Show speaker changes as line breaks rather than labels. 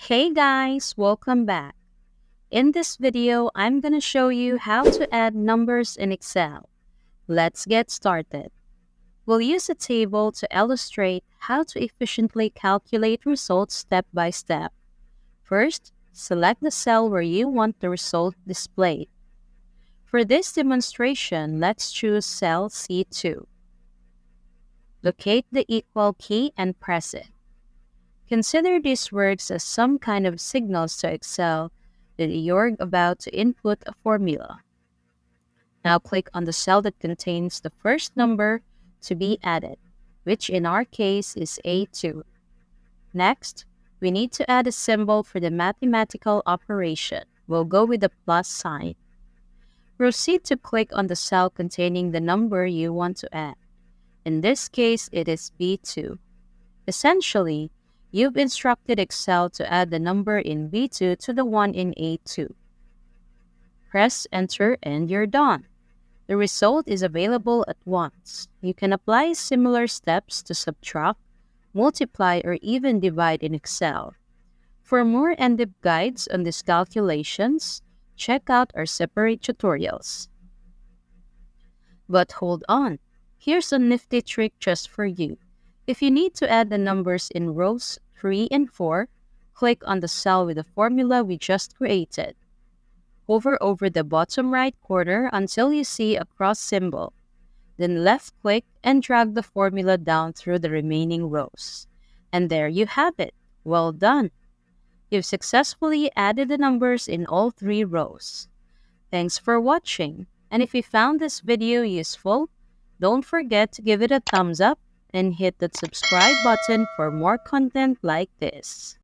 Hey guys, welcome back. In this video, I'm going to show you how to add numbers in Excel. Let's get started. We'll use a table to illustrate how to efficiently calculate results step by step. First, select the cell where you want the result displayed. For this demonstration, let's choose cell C2. Locate the equal key and press it. Consider these words as some kind of signals to Excel that you're about to input a formula. Now click on the cell that contains the first number to be added, which in our case is A2. Next, we need to add a symbol for the mathematical operation. We'll go with the plus sign. Proceed to click on the cell containing the number you want to add. In this case, it is B2. Essentially, you've instructed Excel to add the number in B2 to the one in A2. Press Enter and you're done. The result is available at once. You can apply similar steps to subtract, multiply, or even divide in Excel. For more in-depth guides on these calculations, check out our separate tutorials. But hold on, here's a nifty trick just for you. If you need to add the numbers in rows 3 and 4, click on the cell with the formula we just created. Hover over the bottom right corner until you see a cross symbol. Then left-click and drag the formula down through the remaining rows. And there you have it. Well done! You've successfully added the numbers in all 3 rows. Thanks for watching. And if you found this video useful, don't forget to give it a thumbs up and hit that subscribe button for more content like this.